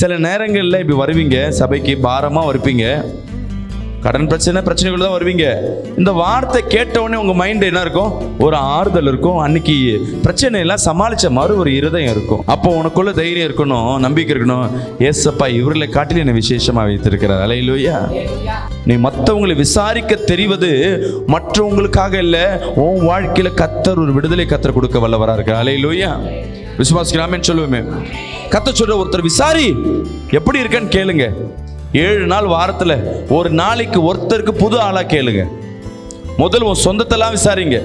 சில நேரங்களில் இப்படி வருவீங்க, சபைக்கு பாரமாக இருப்பீங்க, கடன் பிரச்சனைகள் தான் வருவீங்க. இந்த வார்த்தை கேட்டவுடனே உங்கள் மைண்டு என்ன இருக்கும்? ஒரு ஆறுதல் இருக்கும். அன்னைக்கு பிரச்சனை எல்லாம் சமாளித்த மாதிரி ஒரு இருதயம் இருக்கும். அப்போ உனக்குள்ள தைரியம் இருக்கணும், நம்பிக்கை இருக்கணும். ஏசப்பா இவர்களை காட்டில் என்னை விசேஷமாக வைத்திருக்கிறார். அல்லேலூயா. நீ மற்றவங்களை விசாரிக்க தெரிவது மற்றவங்களுக்காக இல்லை, உன் வாழ்க்கையில் கர்த்தர் ஒரு விடுதலை கர்த்தர் கொடுக்க வல்லவராக இருக்கிறார். அல்லேலூயா. விசுவாசிக்கலாமேன்னு சொல்லுவோமே. கர்த்தர் சொல்ற ஒருத்தர் விசாரி, எப்படி இருக்கேன்னு கேளுங்க. 7 நாள் வாரத்தில் ஒரு நாளைக்கு ஒருத்தருக்கு புது ஆளாக கேளுங்க. முதல்ல உன் சொந்தத்தெல்லாம் விசாரிங்க.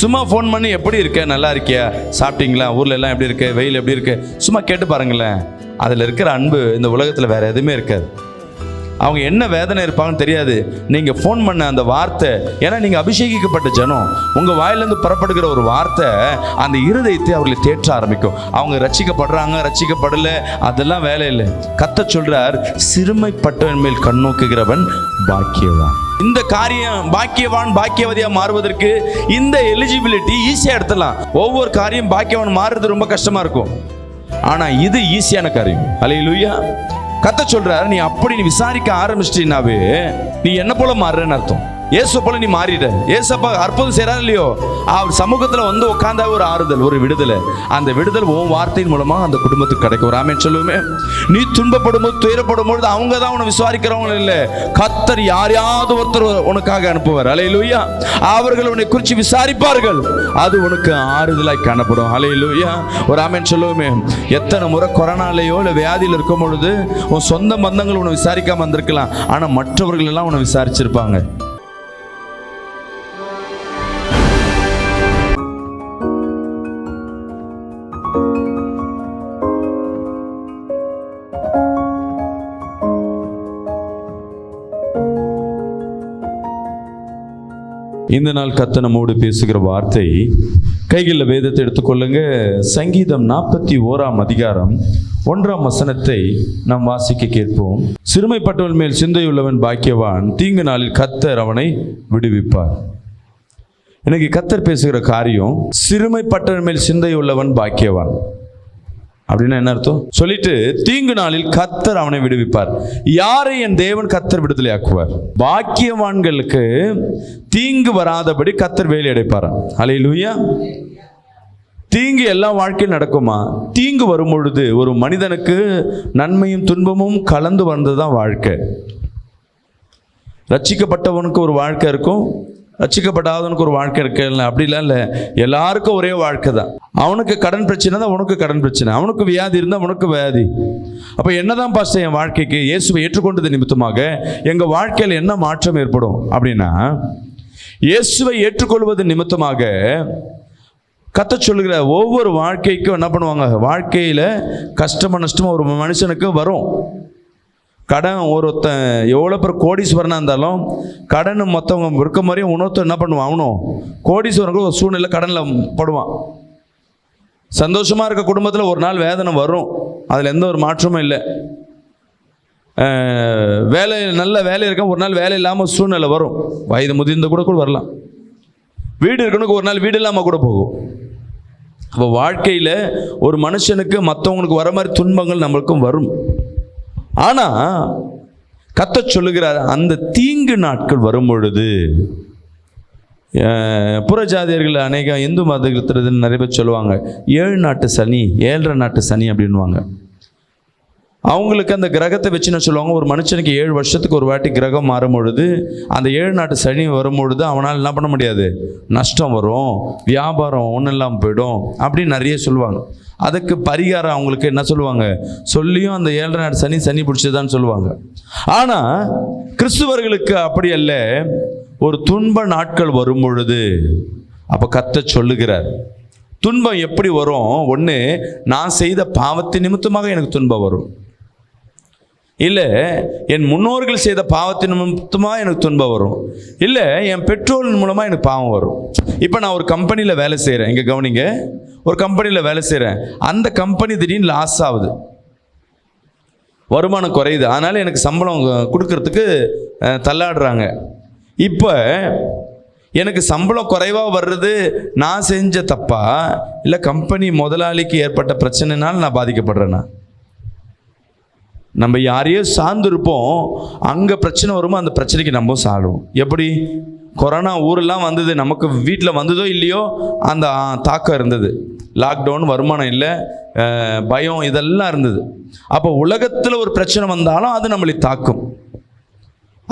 சும்மா ஃபோன் பண்ணி எப்படி இருக்க, நல்லா இருக்கியா, சாப்பிட்டீங்களா, ஊரில் எல்லாம் எப்படி இருக்கு, வெயில் எப்படி இருக்கு, சும்மா கேட்டு பாருங்களேன். அதில் இருக்கிற அன்பு இந்த உலகத்தில் வேற எதுவுமே இருக்காது. அவங்க என்ன வேதனை இருப்பாங்கன்னு தெரியாது. நீங்கள் ஃபோன் பண்ண அந்த வார்த்தை, ஏன்னா நீங்கள் அபிஷேகிக்கப்பட்ட ஜனம், உங்கள் வாயிலிருந்து புறப்படுகிற ஒரு வார்த்தை அந்த இருதயத்தை அவர்களை தேற்ற ஆரம்பிக்கும். அவங்க ரட்சிக்கப்படுறாங்க, ரட்சிக்கப்படலை, அதெல்லாம் வேலை இல்லை. கர்த்தர் சொல்றார், சிறுமைப்பட்டவன் மேல் கண்ணோக்குகிறவன் பாக்கியவான். இந்த காரியம் பாக்கியவான் பாக்கியவதியா மாறுவதற்கு இந்த எலிஜிபிலிட்டி ஈஸியா எடுத்துடலாம். ஒவ்வொரு காரியம் பாக்கியவான் மாறுறது ரொம்ப கஷ்டமா இருக்கும். ஆனா இது ஈஸியான காரியம். அல்லேலூயா. கர்த்தர் சொல்றாரு, நீ அப்படி நீ விசாரிக்க ஆரம்பிச்சிட்டீனாவே நீ என்ன போல மாறுறன்னு அர்த்தம். ஏசு போல நீ மாறிட. ஏசப்பா அற்புதம் செய்றாரு இல்லையோ, அவர் சமூகத்துல வந்து உட்கார்ந்தா ஒரு ஆறுதல், ஒரு விடுதலை. அந்த விடுதல் உன் வார்த்தையின் மூலமா அந்த குடும்பத்துக்கு கிடைக்கும். ஆமென் சொல்லுவோமே. நீ துன்பப்படும் போது, துயரப்படும் பொழுது அவங்க தான் உன்னை விசுவாரிக்கிறவங்க இல்லை, கர்த்தர் யாரையாவது ஒருத்தர் உனக்காக அனுப்புவார். அல்லேலூயா. அவர்கள் உன்னை குறித்து விசாரிப்பார்கள், அது உனக்கு ஆறுதலாய் காணப்படும். அல்லேலூயா. ஒரு ஆமென் சொல்லுவோமே. எத்தனை முறை கொரோனாலேயோ இல்லை வியாதியில் இருக்கும் பொழுது உன் சொந்த பந்தங்கள் உன்னை விசாரிக்காம வந்திருக்கலாம், ஆனா மற்றவர்கள் எல்லாம் உன்னை விசாரிச்சிருப்பாங்க. இந்த நாள் கர்த்தர் நம்மோடு பேசுகிற வார்த்தை, கைகளில் வேதத்தை எடுத்துக்கொள்ளுங்க. சங்கீதம் 41 அதிகாரம் 1 வசனத்தை நாம் வாசிக்க கேட்போம். சிறுமைப்பட்டவன் மேல் சிந்தையுள்ளவன் பாக்கியவான், தீங்கு நாளில் கர்த்தர் அவனை விடுவிப்பார். இன்னைக்கு கர்த்தர் பேசுகிற காரியம், சிறுமைப்பட்டவன் மேல் சிந்தையுள்ளவன் பாக்கியவான். அப்படின்னா என்ன அர்த்தம்? சொல்லிட்டு தீங்கு நாளில் கர்த்தர் அவனை விடுவிப்பார். யாரை என் தேவன் கர்த்தர் விடுதலை ஆக்குவார்? பாக்கியவான்களுக்கு தீங்கு வராதபடி கர்த்தர் வேலி அடைப்பார். அல்லேலூயா. தீங்கு எல்லா வாழ்க்கையும் நடக்குமா? தீங்கு வரும் பொழுது ஒரு மனிதனுக்கு நன்மையும் துன்பமும் கலந்து வந்ததுதான் வாழ்க்கை. ரட்சிக்கப்பட்டவனுக்கு ஒரு வாழ்க்கை இருக்கும், ரட்சிக்கப்படாதவனுக்கு ஒரு வாழ்க்கை இருக்கு. அப்படிலாம் இல்லை, எல்லாருக்கும் ஒரே வாழ்க்கை தான். அவனுக்கு கடன் பிரச்சனை தான் உனக்கு கடன் பிரச்சனை, அவனுக்கு வியாதி இருந்தால் உனக்கு வியாதி. அப்போ என்னதான் பாஸ்டர் என் வாழ்க்கைக்கு இயேசுவை ஏற்றுக்கொண்டது நிமித்தமாக எங்கள் வாழ்க்கையில் என்ன மாற்றம் ஏற்படும் அப்படின்னா, இயேசுவை ஏற்றுக்கொள்வது நிமித்தமாக கர்த்தர் சொல்லுகிற ஒவ்வொரு வாழ்க்கைக்கும் என்ன பண்ணுவாங்க, வாழ்க்கையில் கஷ்டமாக நஷ்டமாக ஒரு மனுஷனுக்கு வரும். கடன் ஒருத்தன் எவ்வளோ பேர் கோடீஸ்வரனாக இருந்தாலும் கடன் மற்றவங்க இருக்க மாதிரியும் இன்னொருத்தர் என்ன பண்ணுவான், அவனும் கோடீஸ்வரனுக்கு ஒரு சூழ்நிலை கடனில் படுவான். சந்தோஷமாக இருக்க குடும்பத்தில் ஒரு நாள் வேதனை வரும், அதில் எந்த ஒரு மாற்றமும் இல்லை. வேலை நல்ல வேலை இருக்க ஒரு நாள் வேலை இல்லாமல் சூழ்நிலை வரும், வயது முதிர்ந்த கூட வரலாம். வீடு இருக்கணுக்கு ஒரு நாள் வீடு இல்லாமல் கூட போகும். அப்போ வாழ்க்கையில் ஒரு மனுஷனுக்கு மற்றவங்களுக்கு வர மாதிரி துன்பங்கள் நம்மளுக்கும் வரும். ஆனால் கர்த்தர் சொல்லுகிறார், அந்த தீங்கு நாட்கள் வரும் பொழுது, புறஜாதியர்கள் அநேக இந்து மதத்தில் நிறைய பேர் சொல்லுவாங்க 7 நாட்டு சனி, 7.5 நாட்டு சனி அப்படின்வாங்க. அவங்களுக்கு அந்த கிரகத்தை வச்சுன்னு சொல்லுவாங்க, ஒரு மனுஷனுக்கு 7 வருஷத்துக்கு ஒரு வாட்டி கிரகம் மாறும் பொழுது அந்த 7 நாட்டு சனி வரும் பொழுது அவனால் என்ன பண்ண முடியாது, நஷ்டம் வரும், வியாபாரம் ஒன்றும் இல்லாமல் போயிடும் அப்படின்னு நிறைய சொல்லுவாங்க. அதுக்கு பரிகாரம் அவங்களுக்கு என்ன சொல்லுவாங்க, சொல்லியும் அந்த 7.5 நாட்டு சனி பிடிச்சதான்னு சொல்லுவாங்க. ஆனால் கிறிஸ்துவர்களுக்கு அப்படி அல்ல. ஒரு துன்ப நாட்கள் வரும் பொழுது அப்போ கர்த்தர் சொல்லுகிறார், துன்பம் எப்படி வரும்? ஒன்று, நான் செய்த பாவத்தின் நிமித்தமாக எனக்கு துன்பம் வரும், இல்லை என் முன்னோர்கள் செய்த பாவத்தின் நிமித்தமாக எனக்கு துன்பம் வரும், இல்லை என் பெற்றோரின் மூலமாக எனக்கு பாவம் வரும். இப்போ நான் ஒரு கம்பெனியில் வேலை செய்கிறேன், இங்கே கவனிங்க, ஒரு கம்பெனியில் வேலை செய்கிறேன், அந்த கம்பெனி திடீர்னு லாஸ் ஆகுது, வருமானம் குறையுது, அதனால் எனக்கு சம்பளம் கொடுக்கறதுக்கு தள்ளாடுறாங்க. இப்போ எனக்கு சம்பளம் குறைவாக வர்றது நான் செஞ்ச தப்பா, இல்லை கம்பெனி முதலாளிக்கு ஏற்பட்ட பிரச்சனைனால நான் பாதிக்கப்படுறேன்னா? நம்ம யாரையோ சார்ந்திருப்போம், அங்கே பிரச்சனை வருமோ அந்த பிரச்சனைக்கு நம்ம சாடுவோம். எப்படி கொரோனா ஊரெல்லாம் வந்தது, நமக்கு வீட்டில் வந்ததோ இல்லையோ அந்த தாக்கம் இருந்தது. லாக்டவுன், வருமானம் இல்லை, பயம், இதெல்லாம் இருந்தது. அப்போ உலகத்தில் ஒரு பிரச்சனை வந்தாலும் அது நம்மளை தாக்கும்.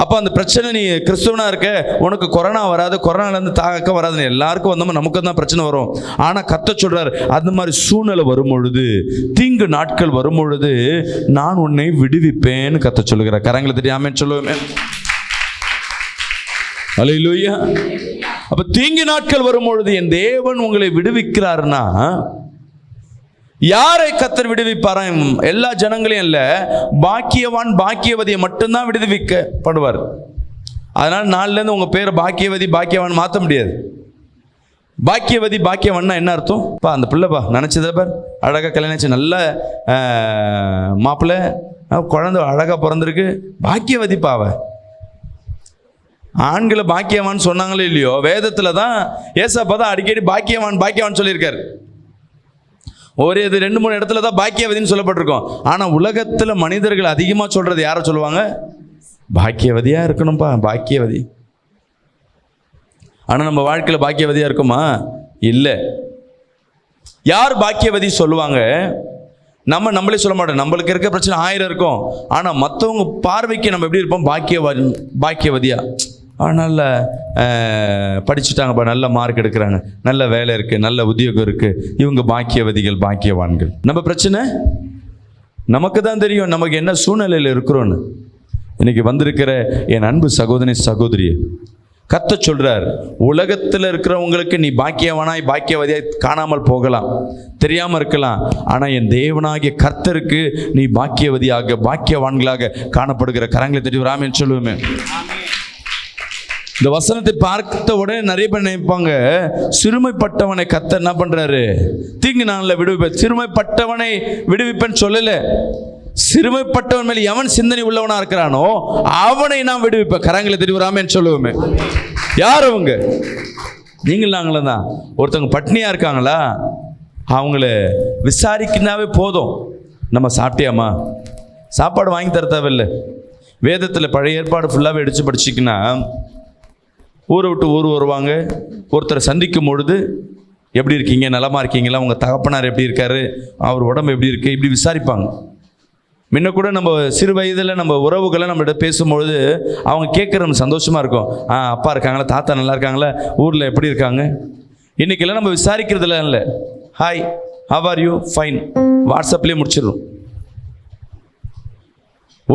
அப்போ அந்த பிரச்சனை, நீ கிறிஸ்துவனாக இருக்க, உனக்கு கொரோனா வராது, கொரோனாலேருந்து தாக்க வராதுன்னு எல்லாருக்கும் வந்தோம், நமக்கு தான் பிரச்சனை வரும். ஆனால் கர்த்தர் சொல்கிறார், அந்த மாதிரி சூழ்நிலை வரும் பொழுது, தீங்கு நாட்கள் வரும் பொழுது நான் உன்னை விடுவிப்பேன்னு கர்த்தர் சொல்லுகிறார். கரங்களை தட்டி ஆமென் சொல்லுவேன். அல்லேலூயா. அப்போ தீங்கு நாட்கள் வரும் பொழுது என் தேவன் உங்களை விடுவிக்கிறார்னா, யாரை கர்த்தர் விடுவிப்பாராம்? எல்லா ஜனங்களையும் இல்லை, பாக்கியவான் பாக்கியவதியை மட்டும்தான் விடுவிக்கப்படுவார். அதனால நாளிலேருந்து உங்கள் பேரை பாக்கியவதி பாக்கியவான் மாற்ற முடியாது. பாக்கியவதி பாக்கியவான்னா என்ன அர்த்தம்? அந்த பிள்ளைப்பா நினச்சதை பார், அழகாக கல்யாணம், நல்ல மாப்பிள்ளை, குழந்தை அழகாக பிறந்திருக்கு, பாக்கியவதி பாவ. ஆண்களை பாக்கியவான் சொன்னாங்களே இல்லையோ, வேதத்தில் தான் ஏசப்பா தான் அடிக்கடி பாக்கியவான் பாக்கியவான் சொல்லியிருக்காரு. ஒரு 2-3 இடத்துல தான் பாக்கியவதின்னு சொல்லப்பட்டிருக்கோம். ஆனால் உலகத்தில் மனிதர்கள் அதிகமாக சொல்கிறது யாரை சொல்லுவாங்க? பாக்கியவதியாக இருக்கணும்ப்பா, பாக்கியவதி. ஆனால் நம்ம வாழ்க்கையில் பாக்கியவதியாக இருக்குமா? இல்லை. யார் பாக்கியவதி சொல்லுவாங்க? நம்மளே சொல்ல மாட்டோம். நம்மளுக்கு இருக்க பிரச்சனை 1000 இருக்கும், ஆனால் மற்றவங்க பார்வைக்கு நம்ம எப்படி இருப்போம்? பாக்கியவதியா, நல்ல படிச்சுட்டாங்கப்பா, நல்ல மார்க் எடுக்கிறாங்க, நல்ல வேலை இருக்குது, நல்ல உத்தியோகம் இருக்குது, இவங்க பாக்கியவதிகள் பாக்கியவான்கள். நம்ம பிரச்சனை நமக்கு தான் தெரியும், நமக்கு என்ன சூழ்நிலையில் இருக்கிறோன்னு. இன்னைக்கு வந்திருக்கிற என் அன்பு சகோதரி சகோதரி, கர்த்தர் சொல்றார், உலகத்தில் இருக்கிறவங்களுக்கு நீ பாக்கியவானாய் பாக்கியவதியாய் காணாமல் போகலாம், தெரியாமல் இருக்கலாம், ஆனால் என் தேவனாகிய கர்த்தருக்கு நீ பாக்கியவதியாக பாக்கியவான்களாக காணப்படுகிற. கரங்களை தட்டி ஆமென் சொல்லுவோமே. இந்த வசனத்தை பார்த்த உடனே நிறைய பேர் நினைப்பாங்க, சிறுமைப்பட்டவனை கர்த்தர் என்ன பண்றாரு? தீங்கு நாளில் விடுவிப்பேன். சிறுமைப்பட்டவனை விடுவிப்பேன்னு சொல்லல. சிறுமைப்பட்டவன் மேல் எவன் சிந்தனை உள்ளவனா இருக்கிறானோ அவனை நான் விடுவிப்பேன். கரங்களை தட்டி ஆமென் சொல்லுவோமே. யார் அவங்க? நீங்கள் நாங்களும் தான். ஒருத்தவங்க பட்னியா இருக்காங்களா, அவங்கள விசாரிக்கினாவே போதும். நம்ம சாப்பிட்டியாமா? சாப்பாடு வாங்கி தர தேவையில்லை. வேதத்தில் பழைய ஏற்பாடு ஃபுல்லாகவே எடுத்து படிச்சிக்கின்னா, ஊரை விட்டு ஊர் வருவாங்க, ஒருத்தரை சந்திக்கும் பொழுது எப்படி இருக்கீங்க, நலமாக இருக்கீங்களா, உங்கள் தகப்பனார் எப்படி இருக்காரு, அவர் உடம்பு எப்படி இருக்குது, இப்படி விசாரிப்பாங்க. முன்ன கூட நம்ம சிறு வயதில் நம்ம உறவுகளை நம்மகிட்ட பேசும்பொழுது அவங்க கேட்குற நம்ம சந்தோஷமாக இருக்கும். அப்பா இருக்காங்களா, தாத்தா நல்லா இருக்காங்களா, ஊரில் எப்படி இருக்காங்க. இன்றைக்கெல்லாம் நம்ம விசாரிக்கிறதுல இல்லை, hi how are you, fine, வாட்ஸ்அப்லேயே முடிச்சிடுறோம்.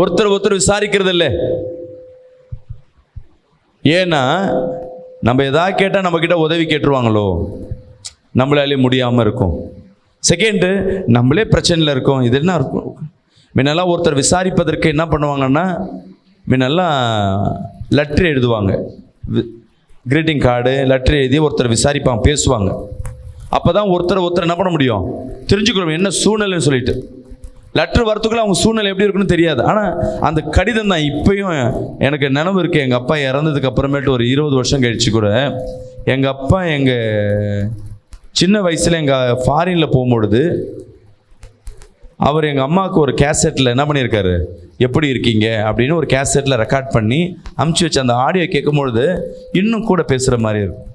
ஒருத்தர் விசாரிக்கிறது இல்லை. ஏன்னா நம்ம எதாவது கேட்டால் நம்மக்கிட்ட உதவி கேட்டுருவாங்களோ, நம்மளாலே முடியாமல் இருக்கும். செகண்டு, நம்மளே பிரச்சனையில் இருக்கோம், இது என்ன இருக்கும். முன்னெல்லாம் ஒருத்தர் விசாரிப்பதற்கு என்ன பண்ணுவாங்கன்னா, முன்னெல்லாம் லெட்ரு எழுதுவாங்க, கிரீட்டிங் கார்டு லெட்ரு எழுதி ஒருத்தர் விசாரிப்பாங்க, பேசுவாங்க. அப்போ தான் ஒருத்தர் என்ன பண்ண முடியும், தெரிஞ்சுக்கணும் என்ன சூழ்நிலைன்னு சொல்லிட்டு. லெட்ரு வரத்துக்குள்ள அவங்க சூழ்நிலை எப்படி இருக்குன்னு தெரியாது. ஆனால் அந்த கடிதம் தான் இப்பயும் எனக்கு நினைவு இருக்குது. எங்கள் அப்பா இறந்ததுக்கு அப்புறமேட்டு ஒரு 20 வருஷம் கழிச்சு கூட எங்கள் அப்பா எங்கள் சின்ன வயசில் எங்கள் ஃபாரினில் போகும்பொழுது அவர் எங்கள் அம்மாவுக்கு ஒரு கேசட்டில் என்ன பண்ணியிருக்காரு, எப்படி இருக்கீங்க அப்படின்னு ஒரு கேசட்டில் ரெக்கார்ட் பண்ணி அமுச்சு வச்சு அந்த ஆடியோ கேட்கும்பொழுது இன்னும் கூட பேசுகிற மாதிரி இருக்கும்.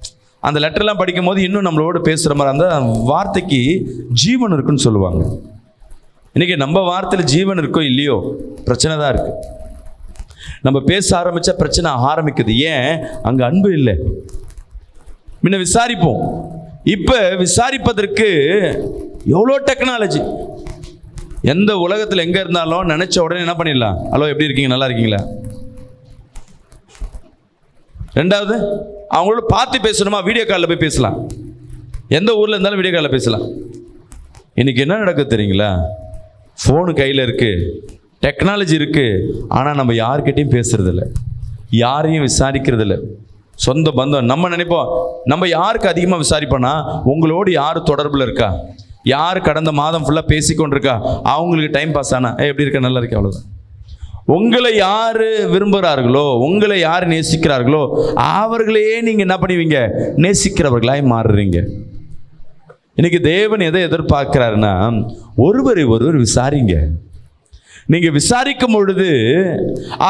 அந்த லெட்டர்லாம் படிக்கும் போது இன்னும் நம்மளோட பேசுகிற மாதிரி, அந்த வார்த்தைக்கு ஜீவன் இருக்குன்னு சொல்லுவாங்க. இன்றைக்கி நம்ம வார்த்தையில் ஜீவன் இருக்கோ இல்லையோ, பிரச்சனை தான் இருக்குது. நம்ம பேச ஆரம்பித்தா பிரச்சனை ஆரம்பிக்குது. ஏன்? அங்கே அன்பு இல்லை. முன்ன விசாரிப்போம், இப்போ விசாரிப்பதற்கு எவ்வளோ டெக்னாலஜி. எந்த உலகத்தில் எங்கே இருந்தாலும் நினச்ச உடனே என்ன பண்ணிடலாம், ஹலோ எப்படி இருக்கீங்க, நல்லா இருக்கீங்களா. ரெண்டாவது, அவங்களோட பார்த்து பேசணுமா, வீடியோ காலில் போய் பேசலாம். எந்த ஊரில் இருந்தாலும் வீடியோ காலில் பேசலாம். இன்றைக்கி என்ன நடக்குது தெரியுங்களா, ஃபோனு கையில் இருக்குது, டெக்னாலஜி இருக்குது, ஆனால் நம்ம யார்கிட்டையும் பேசுறதில்ல, யாரையும் விசாரிக்கிறதில்ல. சொந்த பந்தம் நம்ம நினைப்போம், நம்ம யாருக்கு அதிகமாக விசாரிப்போன்னா, உங்களோடு யார் தொடர்பில் இருக்கா, யார் கடந்த மாதம் ஃபுல்லாக பேசிக்கொண்டிருக்கா, அவங்களுக்கு டைம் பாஸ் ஆனால் எப்படி இருக்க, நல்லா இருக்கு, அவ்வளோதான். உங்களை யார் விரும்புகிறார்களோ, உங்களை யார் நேசிக்கிறார்களோ அவர்களையே நீங்கள் என்ன பண்ணுவீங்க, நேசிக்கிறவர்களாய் மாறுறீங்க. இன்னைக்கு தேவன் எதை எதிர்பார்க்கிறாருன்னா, ஒருவரை ஒருவர் விசாரிங்க. நீங்க விசாரிக்கும் பொழுது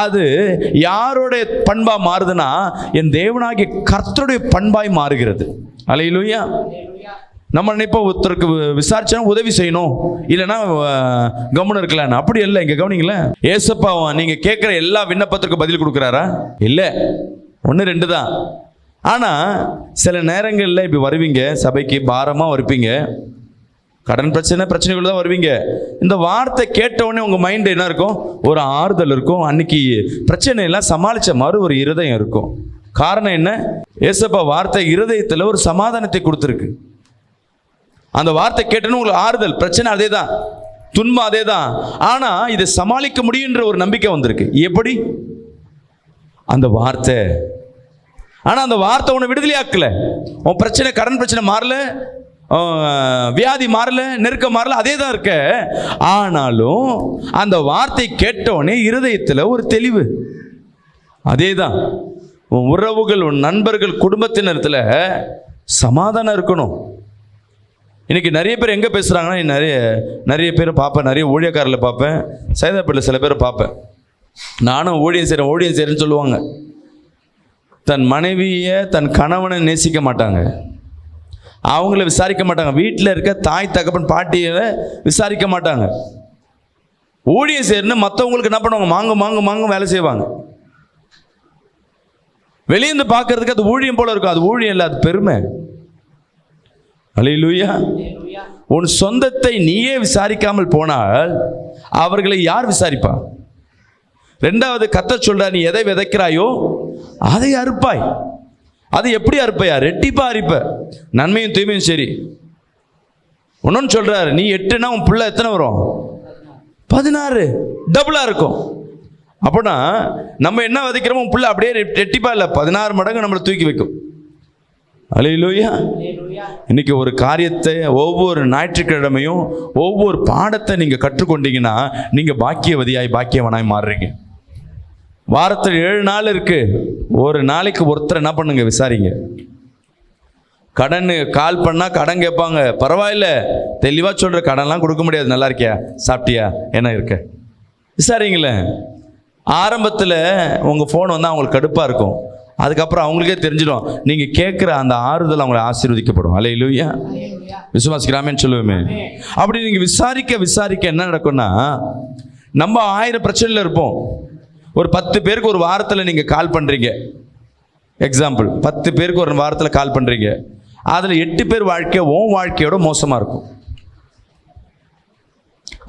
அது யாருடைய பண்பா மாறுதுன்னா என் தேவனாகிய கர்த்தருடைய பண்பாய் மாறுகிறது. அல்லேலூயா. நம்ம நினைப்போம் ஒருத்தருக்கு விசாரிச்சா உதவி செய்யணும், இல்லைன்னா கவனம் இருக்கலான்னு. அப்படி இல்லை. இங்க கவனிங்களேன், ஏசப்பா நீங்க கேட்கிற எல்லா விண்ணப்பத்திற்கும் பதில் கொடுக்குறாரா? இல்லை, 1 2 தான். ஆனா சில நேரங்களில் இப்படி வருவீங்க, சபைக்கு பாரமா வருவீங்க, கடன் பிரச்சனைகள் தான் வருவீங்க. இந்த வார்த்தை கேட்ட உடனே உங்க மைண்ட் என்ன இருக்கும்? ஒரு ஆறுதல் இருக்கும். அன்னைக்கு பிரச்சனை எல்லாம் சமாளிச்ச மாதிரி ஒரு இருதயம் இருக்கும். காரணம் என்ன? ஏசப்பா வார்த்தை இருதயத்தில் ஒரு சமாதானத்தை கொடுத்துருக்கு. அந்த வார்த்தை கேட்டோன்னு உங்களுக்கு ஆறுதல். பிரச்சனை அதே தான், துன்பம் அதே தான், ஆனா இதை சமாளிக்க முடியுன்ற ஒரு நம்பிக்கை வந்திருக்கு. எப்படி? அந்த வார்த்தை. ஆனா அந்த வார்த்தை உன்னை விடுதலையாக்கல. உன் பிரச்சனை, கடன் பிரச்சனை மாறல, வியாதி மாறல, நெருக்கம் மாறல, அதே தான் இருக்க. ஆனாலும் அந்த வார்த்தை கேட்டவனே இருதயத்தில் ஒரு தெளிவு. அதே தான். உன் உறவுகள், உன் நண்பர்கள், குடும்பத்தினத்தில் சமாதானம் இருக்கணும். இன்னைக்கு நிறைய பேர் எங்கே பேசுகிறாங்கன்னா, நிறைய பேர் பார்ப்பேன், நிறைய ஊழியக்காரில் பார்ப்பேன், சைதாப்பேட்டில் சில பேர் பார்ப்பேன். நானும் ஊழியம் செய்கிறேன்னு சொல்லுவாங்க. தன் மனைவியை, தன் கணவனை நேசிக்க மாட்டாங்க, அவங்கள விசாரிக்க மாட்டாங்க, வீட்டில் இருக்க தாய் தகப்பன் பாட்டியை விசாரிக்க மாட்டாங்க. ஊழியம் செய்யணும்னு மற்றவங்களுக்கு என்ன பண்ணுவாங்க? மாங்கு வேலை செய்வாங்க. வெளியேந்து பார்க்கறதுக்கு அது ஊழியம் போல இருக்கும். அது ஊழியம் இல்லை, அது பெருமை. அல்லேலூயா. உன் சொந்தத்தை நீயே விசாரிக்காமல் போனால் அவர்களை யார் விசாரிப்பா? 2வது கர்த்தர் சொல்றார், நீ எதை விதைக்கிறாயோ அதை அறுப்பாய். அது எப்படி அறுப்பையா? ரெட்டிப்பா அறுப்ப, நன்மையும் தீமையும் சரி. ஒன்னொன்னு சொல்றாரு, நீ 8னா உன் பிள்ளை எத்தனை வரும்? 16, டபுளா இருக்கும். அப்படின்னா நம்ம என்ன விதைக்கிறோமோ உன் பிள்ளை அப்படியே ரெட்டிப்பா இல்லை, 16 மடங்கு நம்மளை தூக்கி வைக்கும். அல்லேலூயா. இன்னைக்கு ஒரு காரியத்தை ஒவ்வொரு ஞாயிற்றுக்கிழமையும் ஒவ்வொரு பாடத்தை நீங்க கற்றுக்கொண்டீங்கன்னா நீங்க பாக்கியவனாய் மாறுறீங்க. வாரத்தில் 7 நாள் இருக்கு. ஒரு நாளைக்கு ஒருத்தர் என்ன பண்ணுங்க? விசாரிங்க. கடன் கால் பண்ணா கடன் கேட்பாங்க, பரவாயில்ல, தெளிவா சொல்ற, கடன்லாம் கொடுக்க முடியாது, நல்லா இருக்கியா, சாப்பிட்டியா, என்ன இருக்க, விசாரிங்களேன். ஆரம்பத்தில் உங்க ஃபோன் வந்து அவங்களுக்கு கடுப்பா இருக்கும். அதுக்கப்புறம் அவங்களுக்கே தெரிஞ்சிடும். நீங்க கேட்குற அந்த ஆறுதல் அவங்களை ஆசீர்வதிக்கப்படும். அல்லேலூயா. விசுவாசிக்கிறாமேன்னு சொல்லுவோமே. அப்படி நீங்க விசாரிக்க என்ன நடக்கும்னா, நம்ம 1000 பிரச்சனையில் இருப்போம். ஒரு 10 பேருக்கு ஒரு வாரத்தில் நீங்கள் கால் பண்ணுறீங்க. எக்ஸாம்பிள், 10 பேருக்கு ஒரு வாரத்தில் கால் பண்ணுறீங்க. அதில் 8 பேர் வாழ்க்கை உன் வாழ்க்கையோட மோசமாக இருக்கும்.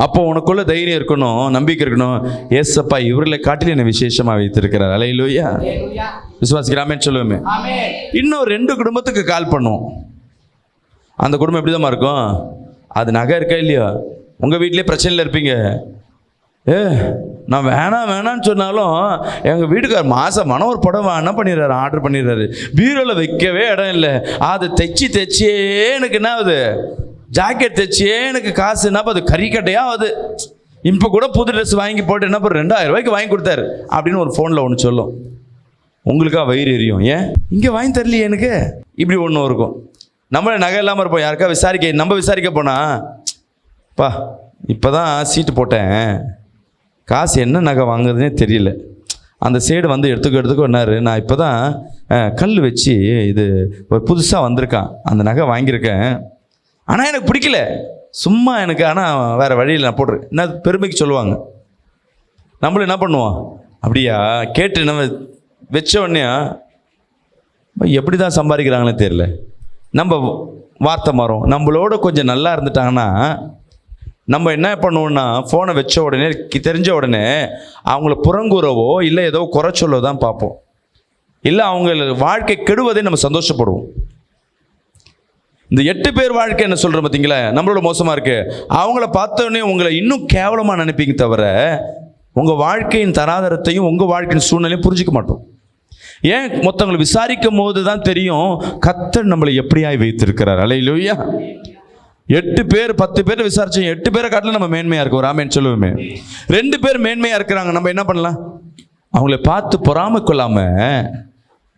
அப்போ உனக்குள்ள தைரியம் இருக்கணும், நம்பிக்கை இருக்கணும். ஏசப்பா இவர்களை காட்டிலும் என்னை விசேஷமாக வைத்திருக்கிறார். அல்லேலூயா. விசுவாசிக்கிறாமேன்னு சொல்லுவோமே. இன்னும் 2 குடும்பத்துக்கு கால் பண்ணுவோம். அந்த குடும்பம் எப்படி தான் இருக்கும்? அது நகை இருக்கா இல்லையா, உங்கள் வீட்டிலே பிரச்சனையில் இருப்பீங்க. நான் வேணான்னு சொன்னாலும் எங்கள் வீட்டுக்கார் மாதம் ஒரு புடவை என்ன பண்ணிடுறாரு, ஆர்டர் பண்ணிடுறாரு. பீரோவில் வைக்கவே இடம் இல்லை. அது தைச்சியே எனக்கு என்ன ஆகுது, ஜாக்கெட் தைச்சியே எனக்கு காசு என்ன அது கறிக்கட்டையாக ஆகுது. இப்போ கூட புது ட்ரெஸ் வாங்கி போட்டு என்ன பண்ணுற, 2000 ரூபாய்க்கு வாங்கி கொடுத்தாரு அப்படின்னு ஒரு ஃபோனில் ஒன்று சொல்லும். உங்களுக்கா வயிறு எரியும். ஏன் இங்கே வாங்கி தரலையே எனக்கு, இப்படி ஒன்று இருக்கும். நம்மளே நகை இல்லாமல் இருப்போம். யாருக்கா விசாரிக்க போனால், பா இப்போ தான் சீட்டு போட்டேன், காசு என்ன நகை வாங்குறதுனே தெரியல, அந்த சைடு வந்து எடுத்துக்கோன்னாரு, நான் இப்போ தான் கல் வச்சு இது ஒரு புதுசாக வந்திருக்கான், அந்த நகை வாங்கியிருக்கேன், ஆனால் எனக்கு பிடிக்கல, சும்மா எனக்கு, ஆனால் வேறு வழியில் நான் போடுறேன். என்ன பெருமைக்கு சொல்லுவாங்க. நம்மளும் என்ன பண்ணுவோம்? அப்படியா கேட்டு நம்ம வச்ச உடனே எப்படி தான் சம்பாதிக்கிறாங்களே தெரியல. நம்ம வார்த்தை மாறும். நம்மளோட கொஞ்சம் நல்லா இருந்துட்டாங்கன்னா நம்ம என்ன பண்ணுவோம்னா, ஃபோனை வச்ச உடனே தெரிஞ்ச உடனே அவங்கள புறங்கூறவோ இல்லை ஏதோ குறை சொல்லவோ தான் பார்ப்போம். இல்லை அவங்க வாழ்க்கை கெடுவதை நம்ம சந்தோஷப்படுவோம். இந்த 8 பேர் வாழ்க்கை என்ன சொல்கிறோம் பார்த்தீங்களா, நம்மளோட மோசமாக இருக்கு. அவங்கள பார்த்தோன்னே உங்களை இன்னும் கேவலமாக நினைப்பீங்க தவிர உங்கள் வாழ்க்கையின் தராதரத்தையும் உங்கள் வாழ்க்கையின் சூழ்நிலையும் புரிஞ்சிக்க மாட்டோம். ஏன்? மொத்தவங்களை விசாரிக்கும் போது தான் தெரியும் கர்த்தர் நம்மளை எப்படியாய் வைத்திருக்கிறார். அல்லேலூயா. 8 பேர் 10 பேர் விசாரிச்சோம், 8 பேரை காட்டிலும் நம்ம மேன்மையாக இருக்கோம். ராமேன்னு சொல்லுவோமே. 2 பேர் மேன்மையாக இருக்கிறாங்க. நம்ம என்ன பண்ணலாம்? அவங்கள பார்த்து பொறாமை கொள்ளாமல்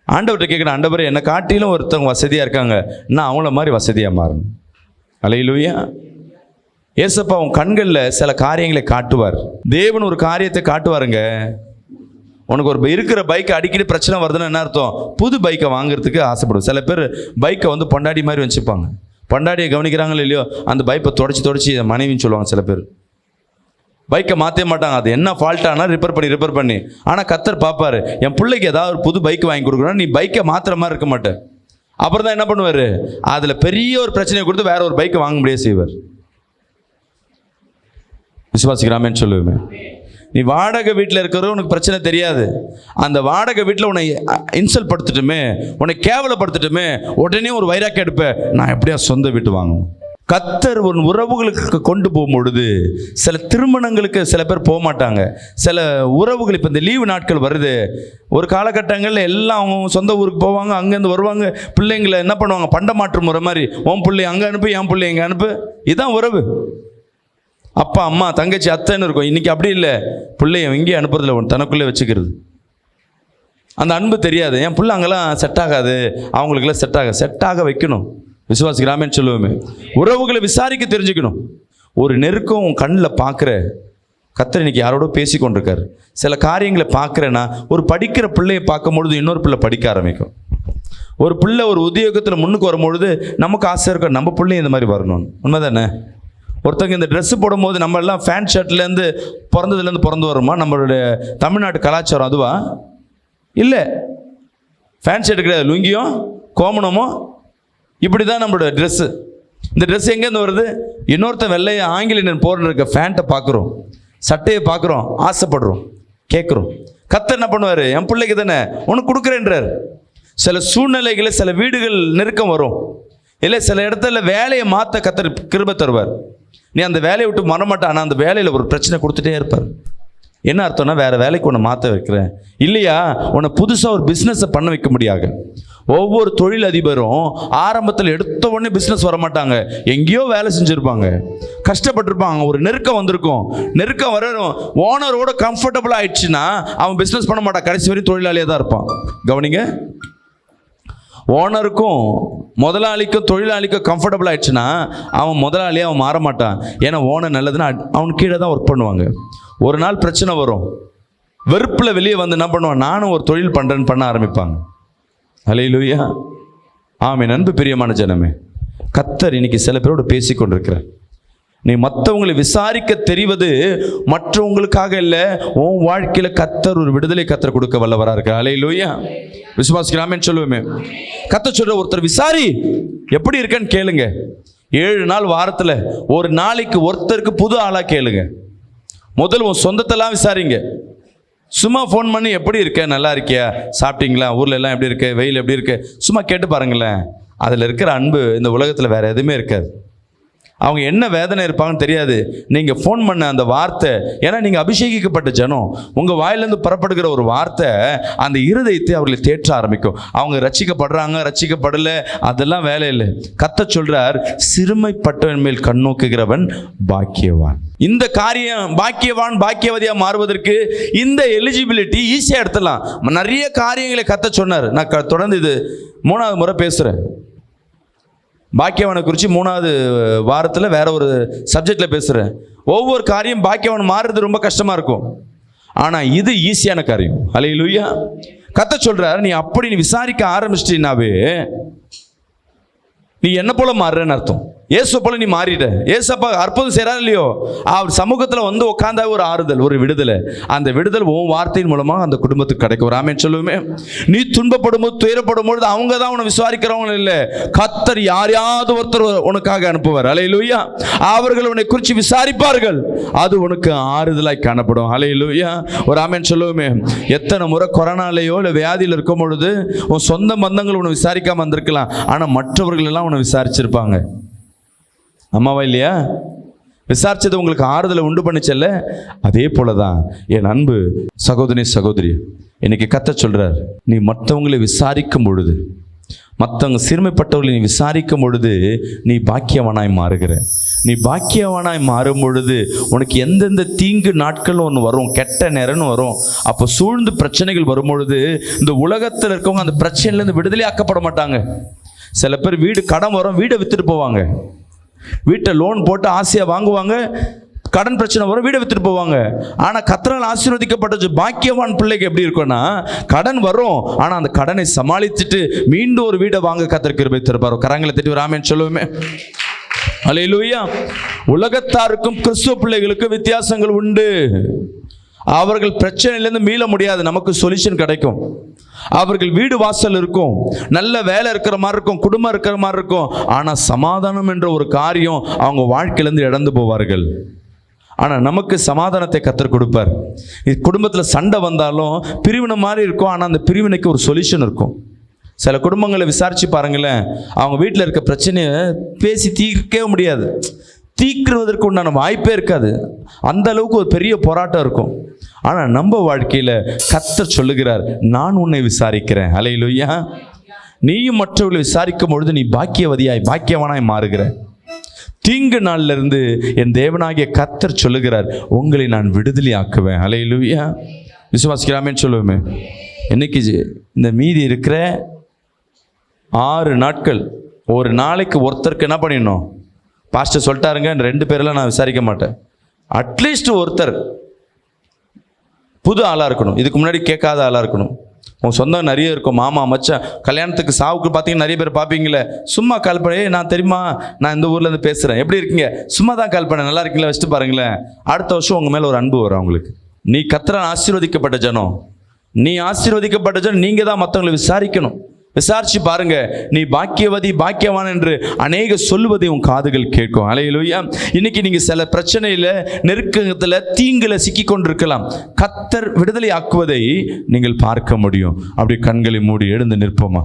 ஆண்டவர்கிட்ட கேட்கணும், ஆண்டவரே என்னை காட்டிலும் ஒருத்தவங்க வசதியாக இருக்காங்க, நான் அவங்கள மாதிரி வசதியாக மாறணும். அல்லேலூயா. ஏசப்பா உன் கண்களில் சில காரியங்களை காட்டுவார். தேவன் ஒரு காரியத்தை காட்டுவாருங்க. உனக்கு ஒரு இருக்கிற பைக்கை அடிக்கடி பிரச்சனை வருதுன்னு என்ன அர்த்தம்? புது பைக்கை வாங்குறதுக்கு ஆசைப்படும். சில பேர் பைக்கை வந்து பொண்டாடி மாதிரி வச்சுப்பாங்க. பொண்டாடியை கவனிக்கிறாங்களோ இல்லையோ, அந்த பைக்கை தொடச்சி மனைவின்னு சொல்லுவாங்க. சில பேர் பைக்கை மாற்றவே மாட்டாங்க. அது என்ன ஃபால்ட்டானா ரிப்பேர் பண்ணி. ஆனால் கர்த்தர் பார்ப்பாரு, என் பிள்ளைக்கு ஏதாவது ஒரு புது பைக் வாங்கி கொடுக்குறோன்னா நீ பைக்கை மாற்றுற மாதிரி இருக்க மாட்டேன். அப்புறம் தான் என்ன பண்ணுவார்? அதில் பெரிய ஒரு பிரச்சனையை கொடுத்து வேற ஒரு பைக்கை வாங்க முடியாது செய்வார். விசுவாசிக்கிறாமேன்னு சொல்லுவேன். நீ வாடகை வீட்டில் இருக்கிறவங்க உனக்கு பிரச்சனை தெரியாது. அந்த வாடகை வீட்டில் உன்னை இன்சல்ட் படுத்துட்டுமே, உன்னை கேவலப்படுத்திட்டுமே, உடனே ஒரு வைராக்கியம் எடுப்பேன், நான் எப்படியா சொந்த வீட்டு வாங்கணும். கர்த்தர் உன் உறவுகளுக்கு கொண்டு போகும் பொழுது, சில திருமணங்களுக்கு சில பேர் போக மாட்டாங்க. சில உறவுகள் இப்போ இந்த லீவு நாட்கள் வருது, ஒரு காலகட்டங்களில் எல்லாம் அவங்க சொந்த ஊருக்கு போவாங்க, அங்கேருந்து வருவாங்க. பிள்ளைங்களை என்ன பண்ணுவாங்க? பண்டமாற்று முறை மாதிரி, உன் பிள்ளை அங்கே அனுப்பு, என் பிள்ளை இங்கே அனுப்பு. இதுதான் உறவு. அப்பா அம்மா தங்கச்சி அத்தைன்னு இருக்கும். இன்னைக்கு அப்படி இல்லை. பிள்ளைய எங்கேயும் அனுப்புறதில்ல, ஒன்று தனக்குள்ளே வச்சுக்கிறது. அந்த அன்பு தெரியாது. என் பிள்ளை அங்கெல்லாம் செட் ஆகாது, அவங்களுக்கெல்லாம் செட் ஆக வைக்கணும். விசுவாசிக்கிறாமேன்னு சொல்லுவோமே. உறவுகளை விசாரிக்க தெரிஞ்சுக்கணும். ஒரு நெருக்கம் உன் கண்ணில் பார்க்குற கர்த்தர் இன்னைக்கு யாரோட பேசி கொண்டிருக்காரு. சில காரியங்களை பார்க்குறேன்னா, ஒரு படிக்கிற பிள்ளையை பார்க்கும்பொழுது இன்னொரு பிள்ளை படிக்க ஆரம்பிக்கும். ஒரு பிள்ளை ஒரு உத்தியோகத்தில் முன்னுக்கு வரும்பொழுது நமக்கு ஆசை இருக்கும், நம்ம பிள்ளையும் இந்த மாதிரி வரணும். உண்மைதானே? ஒருத்தவங்க இந்த ட்ரெஸ்ஸு போடும்போது நம்ம எல்லாம் ஃபேண்ட் ஷர்ட்லேருந்து பிறந்து வரோமா? நம்மளுடைய தமிழ்நாட்டு கலாச்சாரம் அதுவா? இல்லை, ஃபேண்ட் ஷர்ட் கிடையாது, லுங்கியும் கோமணமோ இப்படி தான் நம்மளோட ட்ரெஸ்ஸு. இந்த ட்ரெஸ் எங்கேருந்து வருது? இன்னொருத்தன் வெள்ளையை ஆங்கிலேயன் போடுற இருக்க ஃபேண்ட்டை பார்க்குறோம், சட்டையை பார்க்குறோம், ஆசைப்படுறோம், கேட்குறோம். கர்த்தர் என்ன பண்ணுவார்? என் பிள்ளைக்கு தானே உனக்கு கொடுக்குறேன்றார். சில சூழ்நிலைகளில் சில வீடுகள் நெருக்கம் வரும், இல்லை சில இடத்துல வேலையை மாற்ற கர்த்தர் கிருபை தருவார். நீ அந்த வேலையை விட்டு வரமாட்டா, ஆனால் அந்த வேலையில் ஒரு பிரச்சனை கொடுத்துட்டே இருப்பார். என்ன அர்த்தம்னா, வேறு வேலைக்கு உன்னை மாற்ற வைக்கிறேன் இல்லையா, உன்னை புதுசாக ஒரு பிஸ்னஸை பண்ண வைக்க முடியாது. ஒவ்வொரு தொழில் அதிபரும் ஆரம்பத்தில் எடுத்த உடனே பிஸ்னஸ் வரமாட்டாங்க. எங்கேயோ வேலை செஞ்சுருப்பாங்க, கஷ்டப்பட்டுருப்பாங்க, ஒரு நெருக்கம் வந்திருக்கும். நெருக்கம் வரணும், ஓனரோட கம்ஃபர்டபுள் ஆயிடுச்சுன்னா அவன் பிஸ்னஸ் பண்ண மாட்டான், கடைசி வரையும் தொழிலாளியாக தான் இருப்பான். கவனிங்க, ஓனருக்கும் முதலாளிக்கும் தொழிலாளிக்கும் கம்ஃபர்டபுள் ஆயிடுச்சுன்னா அவன் முதலாளியாக அவன் மாற மாட்டான். ஏன்னா ஓனர் நல்லதுன்னா அவனுக்கு கீழே தான் ஒர்க் பண்ணுவாங்க. ஒரு நாள் பிரச்சனை வரும், வெறுப்பில் வெளியே வந்து என்ன பண்ணுவான்? நானும் ஒரு தொழில் பண்ணுறேன்னு பண்ண ஆரம்பிப்பாங்க. அல்லேலூயா, ஆமென். அன்பு பிரியமான ஜனமே, கர்த்தர் இன்னைக்கு சில பேரோடு பேசி கொண்டிருக்கிறார். நீ மற்றவங்களை விசாரிக்க தெரிவது மற்றவங்களுக்காக இல்லை, உன் வாழ்க்கையில் கர்த்தர் ஒரு விடுதலை கர்த்தர் கொடுக்க வல்லவராக இருக்க. அல்லேலூயா, விசுவாசிக்கலாமேன்னு சொல்லுவேமே. கர்த்தர் சொல்ற, ஒருத்தர் விசாரி, எப்படி இருக்கேன்னு கேளுங்க. 7 நாள் வாரத்தில் ஒரு நாளைக்கு ஒருத்தருக்கு புது ஆளாக கேளுங்க. முதல்ல உன் சொந்தத்தெல்லாம் விசாரிங்க. சும்மா ஃபோன் பண்ணி எப்படி இருக்க, நல்லா இருக்கியா, சாப்பிட்டீங்களா, ஊரில் எல்லாம் எப்படி இருக்கு, வெயில் எப்படி இருக்கு, சும்மா கேட்டு பாருங்களேன். அதில் இருக்கிற அன்பு இந்த உலகத்தில் வேறு எதுவுமே இருக்காது. அவங்க என்ன வேதனை இருப்பாங்கன்னு தெரியாது. நீங்கள் ஃபோன் பண்ண அந்த வார்த்தை, ஏன்னா நீங்கள் அபிஷேகிக்கப்பட்ட ஜனம், உங்கள் வாயிலேருந்து புறப்படுகிற ஒரு வார்த்தை அந்த இருதயத்தை அவர்களை தேற்ற ஆரம்பிக்கும். அவங்க ரட்சிக்கப்படுறாங்க, ரட்சிக்கப்படலை, அதெல்லாம் வேலை இல்லை. கர்த்தர் சொல்றார், சிறுமைப்பட்டவன் மேல் கண்ணோக்குகிறவன் பாக்கியவான். இந்த காரியம் பாக்கியவான் பாக்கியவதியாக மாறுவதற்கு இந்த எலிஜிபிலிட்டி ஈஸியாக எடுத்துடலாம். நிறைய காரியங்களை கர்த்தர் சொன்னார். நான் தொடர்ந்து இது 3வது முறை பேசுகிறேன். பாக்கியவனை குறித்து 3வது வாரத்தில் வேற ஒரு சப்ஜெக்டில் பேசுகிறேன். ஒவ்வொரு காரியம் பாக்கியவன் மாறுறது ரொம்ப கஷ்டமாக இருக்கும், ஆனால் இது ஈஸியான காரியம். அல்லேலூயா. கர்த்தர் சொல்கிறார், நீ அப்படி நீ விசாரிக்க ஆரம்பிச்சிட்டினாவே நீ என்ன போல மாறுறன்னு அர்த்தம். ஏசு போல நீ மாறிட்ட. ஏசப்பா அற்புதம் செய்கிறார் இல்லையோ, அவர் சமூகத்தில் வந்து உட்காந்தா ஒரு ஆறுதல், ஒரு விடுதலை. அந்த விடுதல் உன் வார்த்தையின் மூலமாக அந்த குடும்பத்துக்கு கிடைக்கும். ஒரு ஆமென் சொல்லுவோமே. நீ துன்பப்படும் போது, துயரப்படும் பொழுது அவங்க தான் உன்னை விசுவாரிக்கிறவங்க இல்லை, கர்த்தர் யாரையாவது ஒருத்தர் உனக்காக அனுப்புவார். அல்லேலூயா. அவர்கள் உன்னை குறித்து விசாரிப்பார்கள், அது உனக்கு ஆறுதலாய் காணப்படும். அல்லேலூயா. ஒரு ஆமென் சொல்லுவோமே. எத்தனை முறை கொரோனாலேயோ இல்லை வியாதியில் இருக்கும் பொழுது உன் சொந்த பந்தங்கள் உன்னை விசாரிக்காமல் வந்திருக்கலாம், ஆனால் மற்றவர்கள் எல்லாம் உன்னை விசாரிச்சிருப்பாங்க. அம்மாவா இல்லையா? விசாரிச்சது உங்களுக்கு ஆறுதலை உண்டு பண்ணிச்சல்ல. அதே போல தான் என் அன்பு சகோதரி, இன்னைக்கு கர்த்தர் சொல்றார், நீ மற்றவங்களை விசாரிக்கும் பொழுது, மற்றவங்க சிறுமைப்பட்டவர்களை நீ விசாரிக்கும் பொழுது நீ பாக்கியவனாய் மாறுகிற. நீ பாக்கியவனாய் மாறும் பொழுது உனக்கு எந்தெந்த தீங்கு நாட்கள் ஒன்று வரும், கெட்ட நேரம்னு வரும். அப்போ சூழ்ந்து பிரச்சனைகள் வரும் பொழுது இந்த உலகத்தில் இருக்கவங்க அந்த பிரச்சனையிலேருந்து விடுதலை ஆக்கப்பட மாட்டாங்க. சில பேர் வீடு கடன் வரும், வீடை வித்துட்டு போவாங்க. வீட்டை லோன் போட்டு ஆசையாக வாங்குவாங்க, கடன் பிரச்சனை வரும், வீடை வித்துட்டு போவாங்க. ஆனால் கர்த்தரால் ஆசீர்வதிக்கப்பட்ட பாக்கியவான் பிள்ளைக்கு எப்படி இருக்கும்னா, கடன் வரும், ஆனால் அந்த கடனை சமாளித்துட்டு மீண்டும் ஒரு வீடை வாங்க கர்த்தர் கிருபை தருவார். கரங்களை தட்டி ஒரு ஆமென் சொல்லுவோமே. அல்லேலூயா. உலகத்தாருக்கும் கிறிஸ்துவ பிள்ளைகளுக்கும் வித்தியாசங்கள் உண்டு. அவர்கள் பிரச்சனையிலேருந்து மீள முடியாது, நமக்கு சொல்யூஷன் கிடைக்கும். அவர்கள் வீடு வாசல் இருக்கும், நல்ல வேலை இருக்கிற மாதிரி இருக்கும், குடும்பம் இருக்கிற மாதிரி இருக்கும், ஆனால் சமாதானம் என்ற ஒரு காரியம் அவங்க வாழ்க்கையிலேருந்து இழந்து போவார்கள். ஆனால் நமக்கு சமாதானத்தை கர்த்தர் கொடுப்பார். குடும்பத்தில் சண்டை வந்தாலும் பிரிவினை மாதிரி இருக்கும், ஆனால் அந்த பிரிவினைக்கு ஒரு சொல்யூஷன் இருக்கும். சில குடும்பங்களை விசாரித்து பாருங்களேன், அவங்க வீட்டில் இருக்க பிரச்சனையை பேசி தீர்க்கவே முடியாது, தீர்க்கிறதற்கு உண்டான வாய்ப்பே இருக்காது. அந்த அளவுக்கு ஒரு பெரிய போராட்டம் இருக்கும். ஆனால் நம்ம வாழ்க்கையில் கர்த்தர் சொல்லுகிறார், நான் உன்னை விசாரிக்கிறேன். அல்லேலூயா. நீயும் மற்றவர்களை விசாரிக்கும் பொழுது நீ பாக்கியவதியாய் பாக்கியவானாய் மாறுகிற. தீங்கு நாள்ல இருந்து என் தேவனாகிய கர்த்தர் சொல்லுகிறார், உங்களை நான் விடுதலை ஆக்குவேன். அல்லேலூயா. விசுவாசிக்கிறாமேன்னு சொல்லுவோமே. இன்னைக்கு இந்த மீதி இருக்கிற 6 நாட்கள், ஒரு நாளைக்கு ஒருத்தருக்கு என்ன பண்ணிடணும்? பாஸ்டர் சொல்லிட்டாருங்க, 2 பேரெல்லாம் நான் விசாரிக்க மாட்டேன். அட்லீஸ்ட் ஒருத்தர் புது ஆளாக இருக்கணும், இதுக்கு முன்னாடி கேட்காத ஆளாக இருக்கணும். உங்கள் சொந்தம் நிறைய இருக்கும், மாமா மச்சான், கல்யாணத்துக்கு சாவுக்கு பார்த்தீங்கன்னா நிறைய பேர் பார்ப்பீங்களே, சும்மா கால் பண்ணி, நான் தெரியுமா நான் இந்த ஊர்லேருந்து பேசுகிறேன், எப்படி இருக்கீங்க, சும்மா தான் கால் பண்ணேன், நல்லா இருக்கீங்களா, வச்சுட்டு பாருங்களேன். அடுத்த வருஷம் உங்கள் மேலே ஒரு அன்பு வரும் அவங்களுக்கு. நீ கர்த்தரால் ஆசீர்வதிக்கப்பட்ட ஜனம், நீ ஆசீர்வதிக்கப்பட்ட ஜனம். நீங்கள் தான் மற்றவங்களை விசாரிக்கணும். விசாரிச்சு பாருங்க, நீ பாக்கியவதி பாக்கியவான் என்று அநேக சொல்லுவதை உன் காதுகள் கேட்கும். அல்லேலூயா. இன்னைக்கு நீங்க சில பிரச்சனையில, நெருக்கத்துல, தீங்குல சிக்கி கொண்டிருக்கலாம். கர்த்தர் விடுதலை ஆக்குவதை நீங்கள் பார்க்க முடியும். அப்படி கண்களை மூடி எழுந்து நிற்போமா?